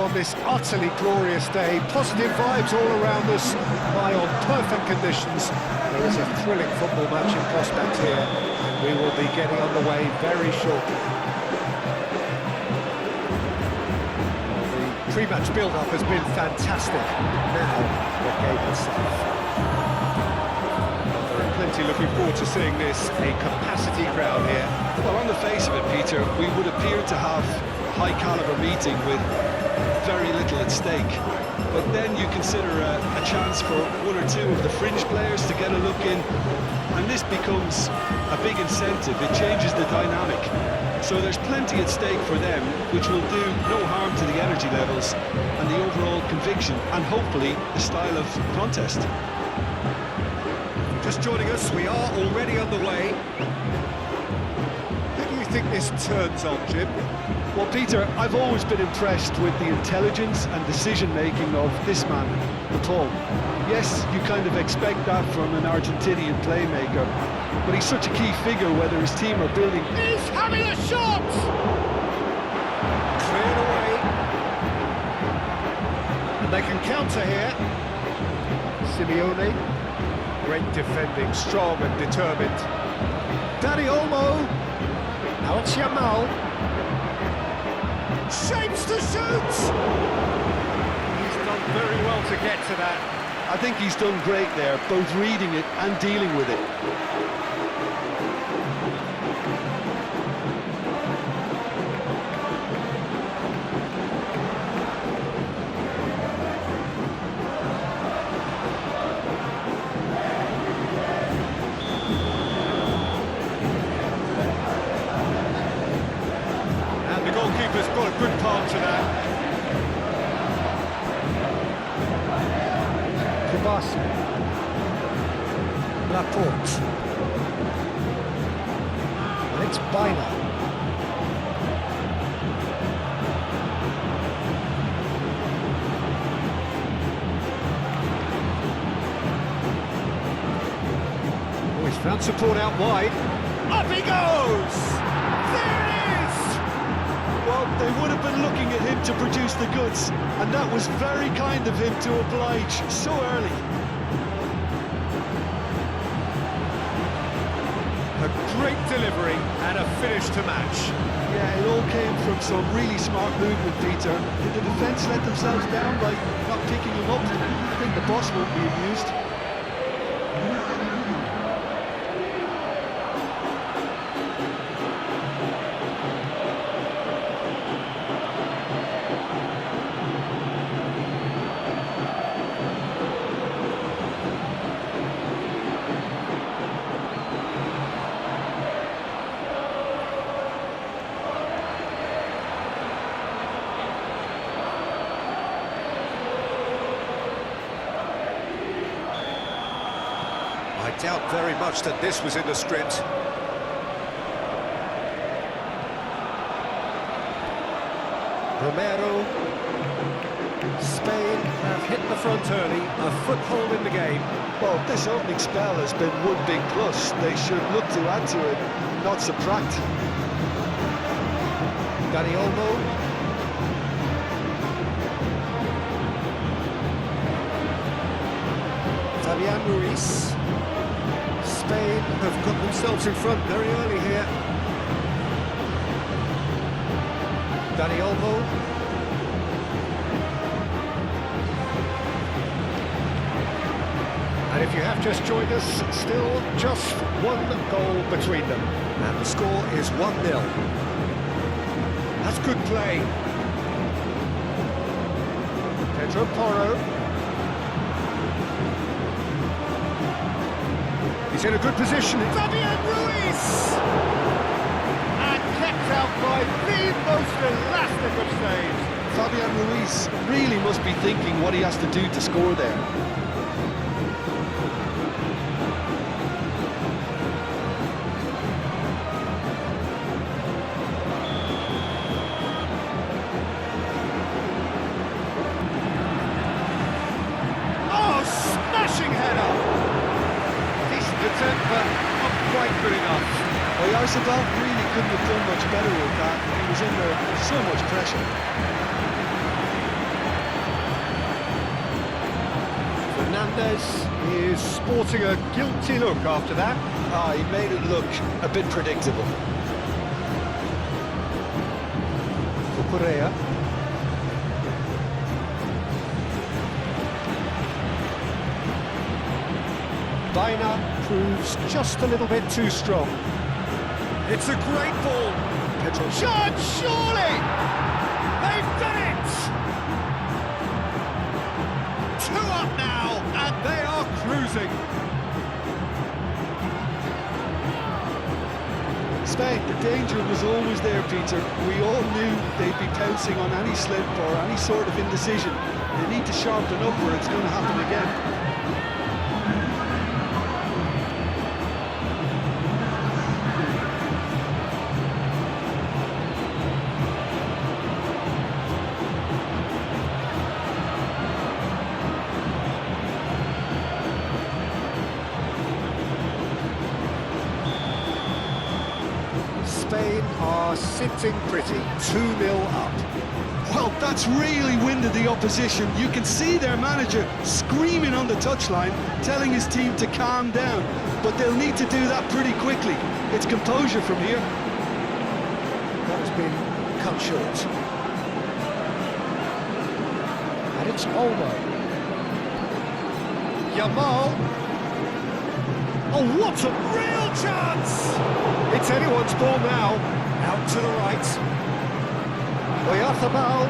on this utterly glorious day. Positive vibes all around us, lie on perfect conditions. There is a thrilling football match in prospect here, and we will be getting underway very shortly. The pre-match build-up has been fantastic. Now, the game itself. There are plenty looking forward to seeing this. A capacity crowd here. Well, on the face of it, Peter, we would appear to have a high-caliber meeting with very little at stake. But then you consider a chance for one or two of the fringe players to get a look in, and this becomes a big incentive. It changes the dynamic. So there's plenty at stake for them, which will do no harm to the energy levels and the overall conviction, and hopefully the style of contest. Just joining us, we are already underway. Who do you think this turns on, Jim? Well, Peter, I've always been impressed with the intelligence and decision-making of this man, Paul. Yes, you kind of expect that from an Argentinian playmaker, but he's such a key figure whether his team are building... He's having a shot! Cleared away. And they can counter here. Simeone. Great defending, strong and determined. Dani Olmo. Now it's Yamal. Shapes to shoot! He's done very well to get to that. I think he's done great there, both reading it and dealing with it. Keeper's got a good part to that. Kubasi. Laporte. And it's Bina. Oh, he's found support out wide. Up he goes! There it is! Well, they would have been looking at him to produce the goods, and that was very kind of him to oblige so early. A great delivery and a finish to match. Yeah, it all came from some really smart movement, Peter. Did the defence let themselves down by not picking him up? I think the boss won't be amused. I doubt very much that this was in the script. Romero. Spain have hit the front early, a foothold in the game. Well, this opening spell has been one big plus. They should look to add to it, not subtract. Dani Olmo. Fabian Ruiz. Spain have got themselves in front very early here. Dani Olmo. And if you have just joined us, still just one goal between them. And the score is 1-0. That's good play. Pedro Porro. He's in a good position. Fabian Ruiz! And kept out by the most elastic of saves. Fabian Ruiz really must be thinking what he has to do to score there. Oh, smashing header! Decent attempt, but not quite good enough. Well, Yarzabal really couldn't have done much better with that. He was under so much pressure. Fernandez is sporting a guilty look after that. Ah, he made it look a bit predictable. Cucurella. Baina proves just a little bit too strong. It's a great ball. Pedro. Chance, surely! They've done it! 2 up now, and they are cruising. Spain, the danger was always there, Peter. We all knew they'd be pouncing on any slip or any sort of indecision. They need to sharpen up or it's going to happen again. Spain are sitting pretty, 2-0 up. Well, that's really winded the opposition. You can see their manager screaming on the touchline, telling his team to calm down. But they'll need to do that pretty quickly. It's composure from here. That has been cut short. And it's Olmo. Yamal. Oh, what a real chance! It's anyone's ball now. Out to the right. Oyarzábal.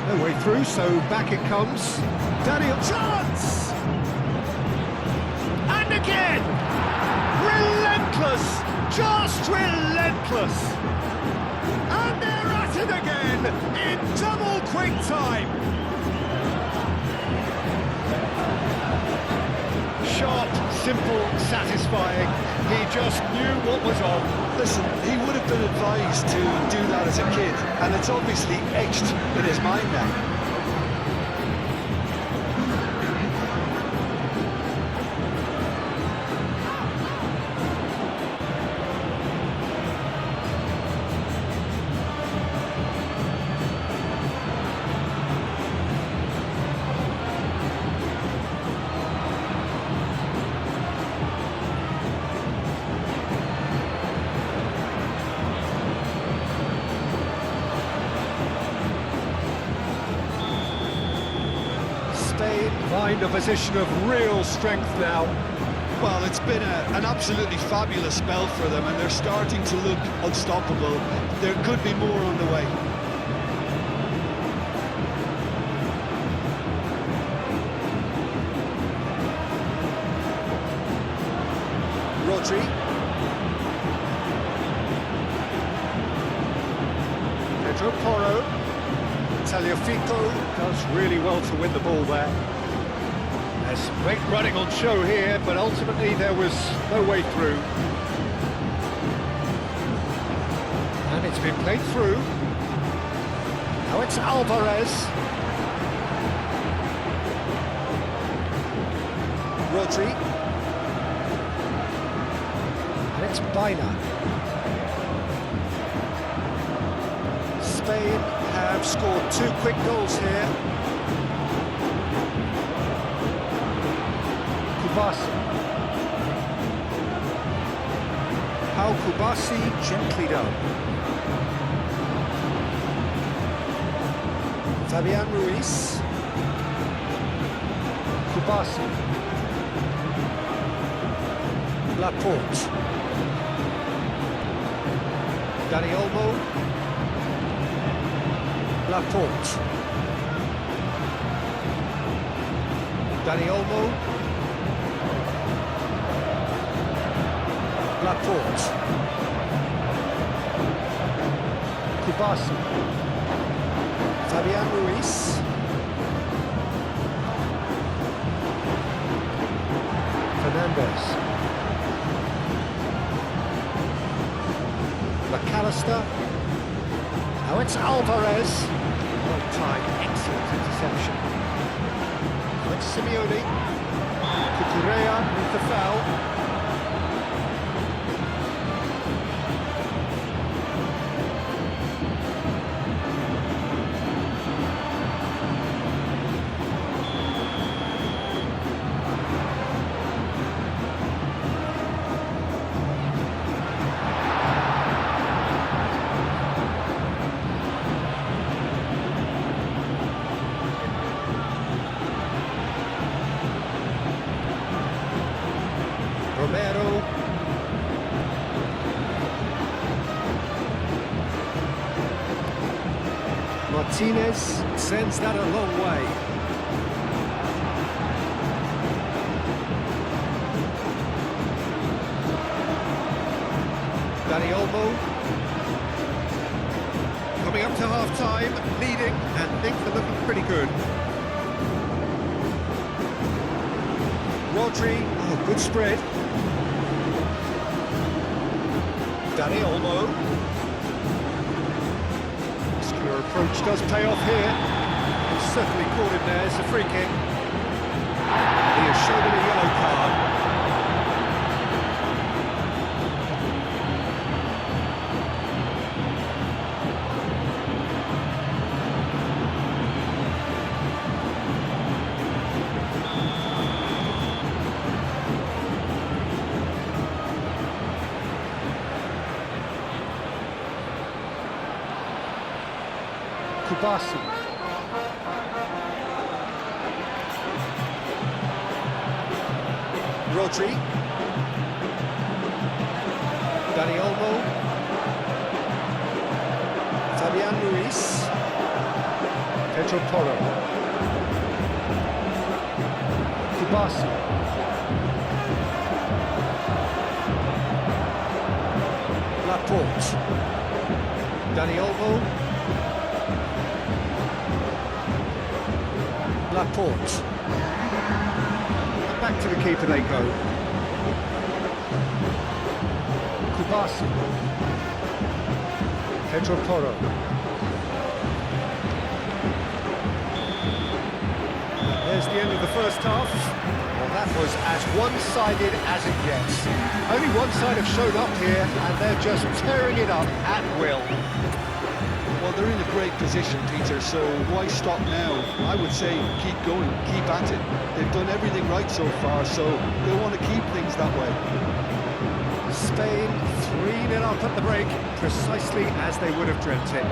No way through, so back it comes. Daniel, chance! And again! Relentless! Just relentless! And they're at it again in double quick time! Sharp, simple, satisfying. He just knew what was on. Listen, he would have been advised to do that as a kid, and it's obviously etched in his mind now. Spain find a position of real strength now. Well, it's been an absolutely fabulous spell for them, and they're starting to look unstoppable. There could be more on the way. Rodri. Pedro Porro. Tagliafico does really well to win the ball there. There's great running on show here, but ultimately there was no way through. And it's been played through. Now it's Alvarez. Rodri. And it's Baina. Spain have scored 2 quick goals here. Kubasi. How Kubasi gently done. Fabian Ruiz. Kubasi. Laporte. Dani Olmo. Laporte. Dani Olmo. Laporte. Kubasi. Fabian Ruiz. Fernandez. McAllister. Now it's Alvarez. Well-timed, excellent interception. Now it's Simeone. Cucurella with the foul. Martinez sends that a long way. Dani Olmo. Coming up to half-time, leading, and things are looking pretty good. Rodri, oh, good spread. Dani Olmo. Muscular approach does pay off here. He's certainly caught him there, it's a free kick. He has shown him a yellow card. Kubasi. Rodri. Dani Olmo. Fabian Ruiz. Pedro Porro. Kubasi. Laporte. Dani Olmo. Laporte. And back to the keeper they go. Kubasi. Pedro Porro. There's the end of the first half. Well, that was as one-sided as it gets. Only one side have showed up here, and they're just tearing it up at will. Well, they're in a great position, Peter, so why stop now? I would say keep going, keep at it. They've done everything right so far, so they'll want to keep things that way. Spain 3-0 up at the break, precisely as they would have dreamt it.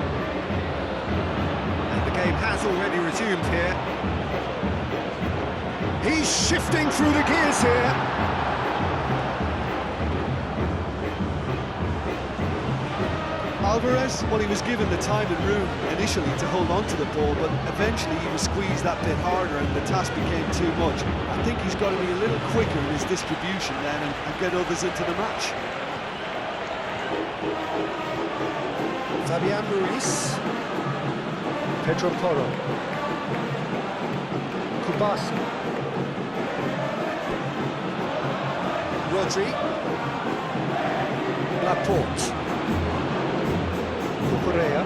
And the game has already resumed here. He's shifting through the gears here. Alvarez, well, he was given the time and room initially to hold on to the ball, but eventually he was squeezed that bit harder and the task became too much. I think he's got to be a little quicker in his distribution then and get others into the match. Fabian Ruiz. Pedro Porro. Kubasi. Rodri. Laporte. Correa.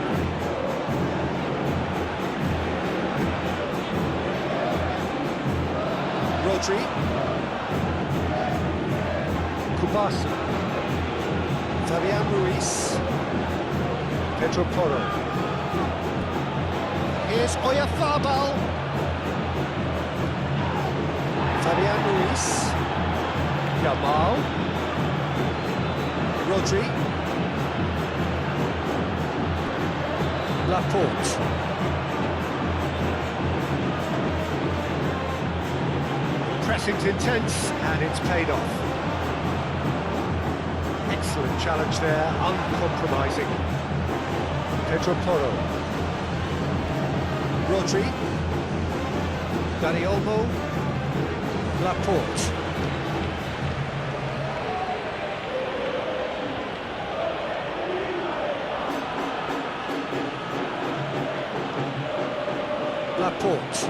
Rodri. Kubasi. Fabian Ruiz. Pedro Porro. Here's Oyarzabal. Fabian Ruiz. Yamal. Rodri. Laporte. Pressing's intense, and it's paid off. Excellent challenge there, uncompromising. Pedro Porro. Rodri. Dani Olmo. Laporte. Laporte.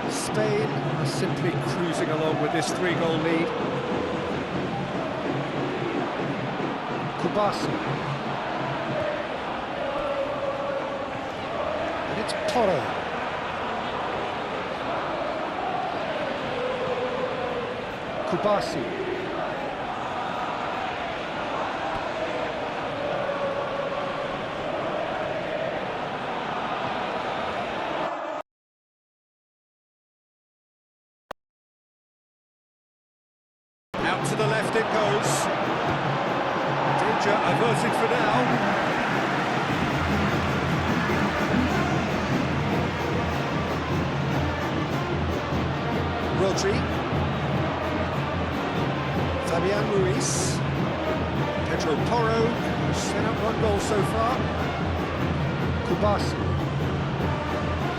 Spain are simply cruising along with this 3-goal lead. Kubasi. And it's Porro. Kubasi. Out to the left it goes. Danger averted for now. Rodri. Fabian Ruiz. Pedro Porro, who's set up one goal so far. Kubasi.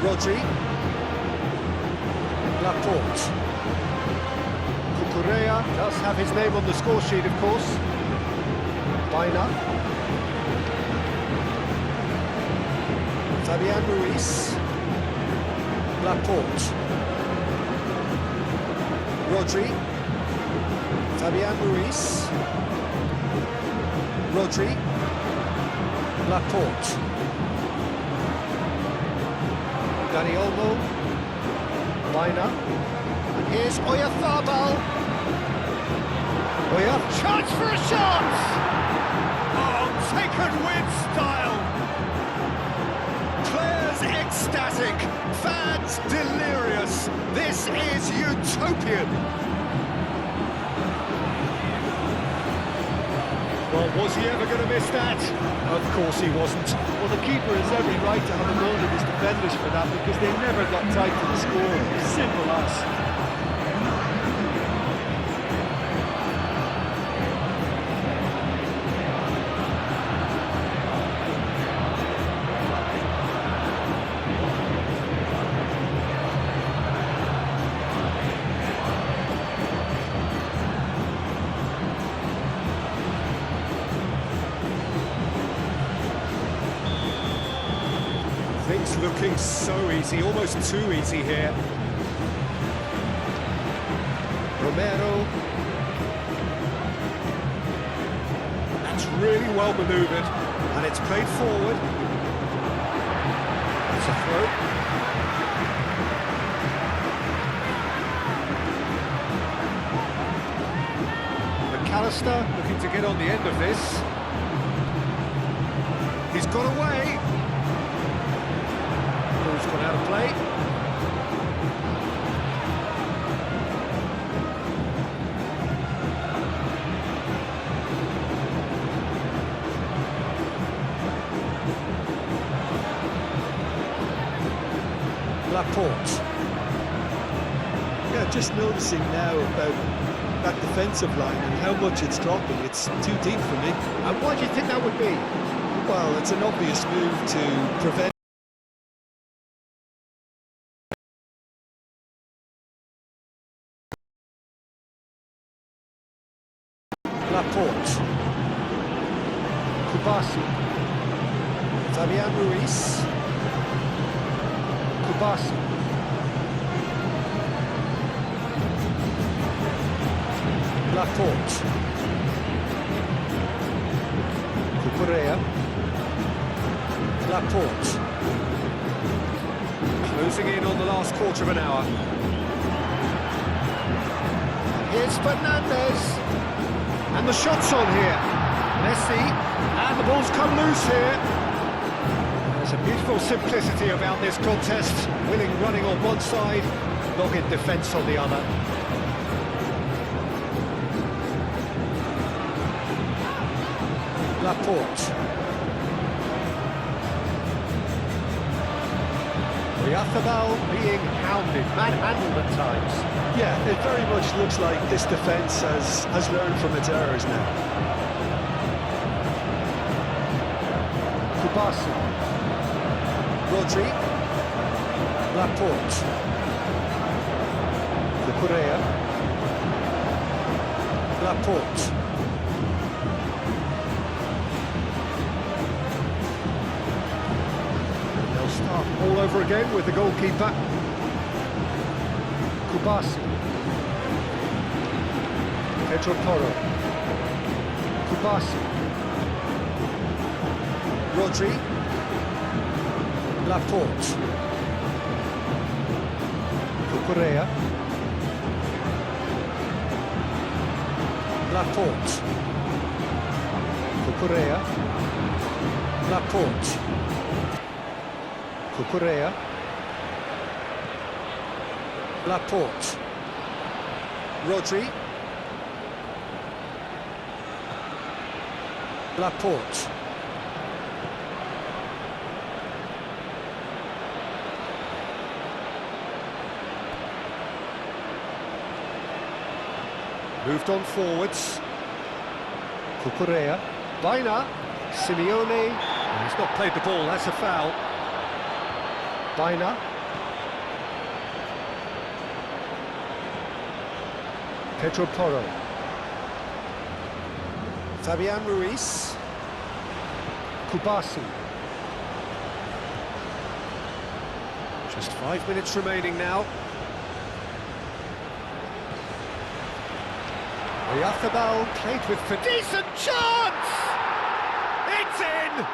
Rodri. Laporte. Cucurella does have his name on the score sheet, of course. Baina. Fabian Ruiz. Laporte. Rodri. Fabian Ruiz. Rodri. Laporte. Dani Olmo. Baina. And here's Oyarzabal. Oya. Chance for a shot! Oh, taken with style. Players ecstatic, fans delirious. This is utopian. Well, was he ever going to miss that? Of course he wasn't. Well, the keeper has every right to have a go at his defenders for that because they never got tight to the score. Simple as. Things looking so easy, almost too easy here. Romero. That's really well manoeuvred, and it's played forward. It's a throw. McAllister looking to get on the end of this. He's got away. Ball's gone out of play. Laporte. Yeah, just noticing now about that defensive line and how much it's dropping. It's too deep for me. And why do you think that would be? Well, it's an obvious move to prevent Laporte. Kubasi. Fabian Ruiz. Kubasi. Laporte. Cucurella. Laporte. Closing in on the last quarter of an hour. Here's Fernandez. And the shot's on here. Messi. And the ball's come loose here. There's a beautiful simplicity about this contest. Willing running on one side, dogged defence on the other. Laporte. Oyarzabal being hounded, manhandled at times. Yeah, it very much looks like this defence has learned from its errors now. Kubasi. Rodri. Laporte. Cucurella. Laporte. They'll start all over again with the goalkeeper. Kubasi. Pedro Porro. Kubasi. Rodri. Laporte. Cucurella. Laporte. Cucurella. Laporte. Cucurella. Laporte. Rodri. Laporte. Moved on forwards. Cucurella. Baina. Simeone. He's not played the ball, that's a foul. Baina. Pedro Porro. Fabian Ruiz. Kubasi. Just 5 minutes remaining now. Oyarzábal played with for decent chance! It's in!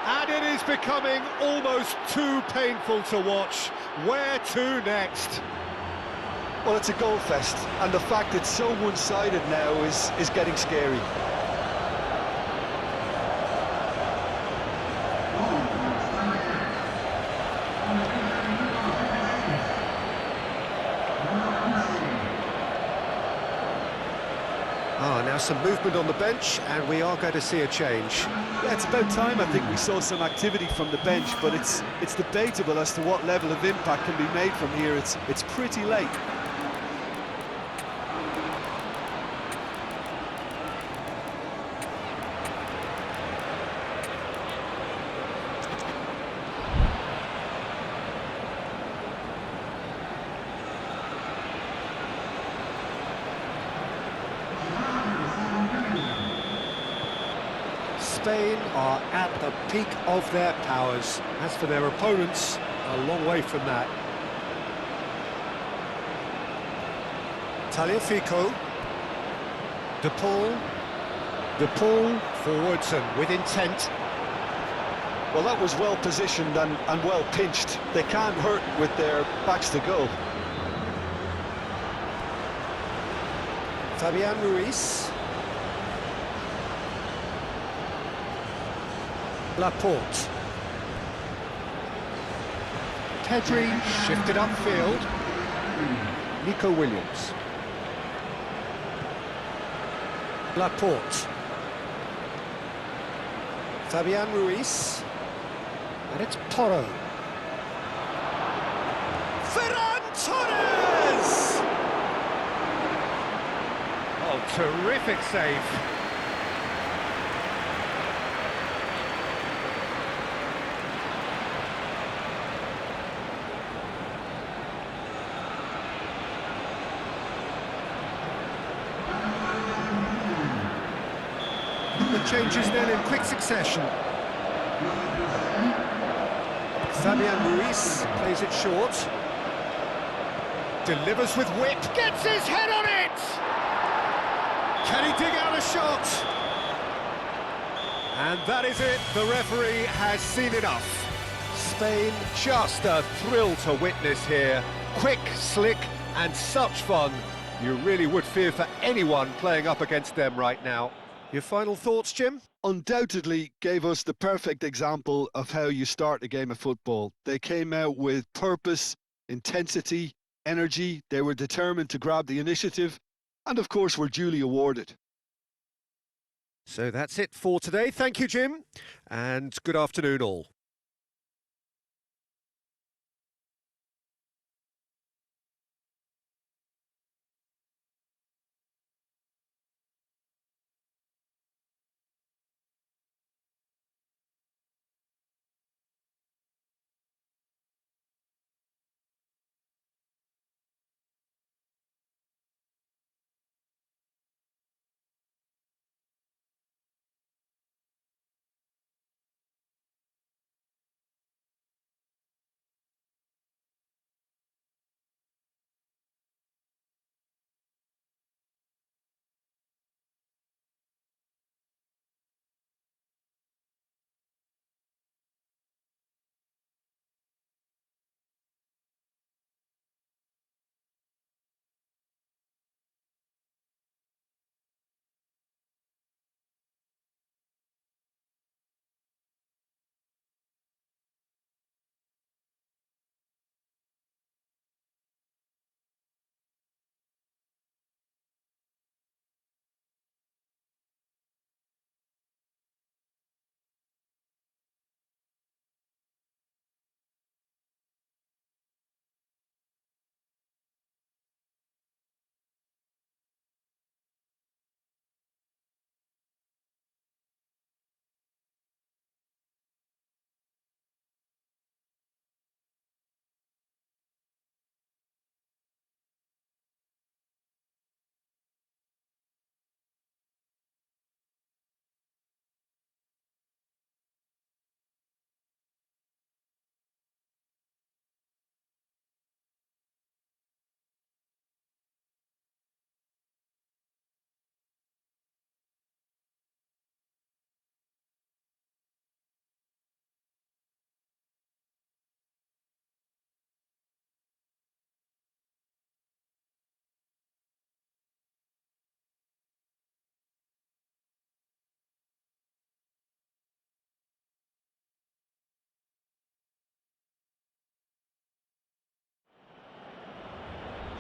And it is becoming almost too painful to watch. Where to next? Well, it's a goal fest, and the fact it's so one-sided now is getting scary. Now some movement on the bench, and we are going to see a change. Yeah, it's about time I think we saw some activity from the bench, but it's debatable as to what level of impact can be made from here. It's pretty late. Spain are at the peak of their powers. As for their opponents, a long way from that. Tagliafico. De Paul forwards and with intent. Well, that was well positioned and well pinched. They can't hurt with their backs to goal. Fabian Ruiz. Laporte. Pedri shifted upfield. Nico Williams. Laporte. Fabian Ruiz. And it's Porro. Ferran Torres! Oh, terrific save. The changes then in quick succession. Fabian Ruiz plays it short. Delivers with whip. Gets his head on it! Can he dig out a shot? And that is it. The referee has seen enough. Spain, just a thrill to witness here. Quick, slick, and such fun. You really would fear for anyone playing up against them right now. Your final thoughts, Jim? Undoubtedly gave us the perfect example of how you start a game of football. They came out with purpose, intensity, energy. They were determined to grab the initiative, and of course were duly awarded. So that's it for today. Thank you, Jim, and good afternoon all.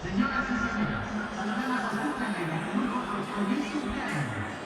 Señoras y señores, saludamos a su primero, muy otros con su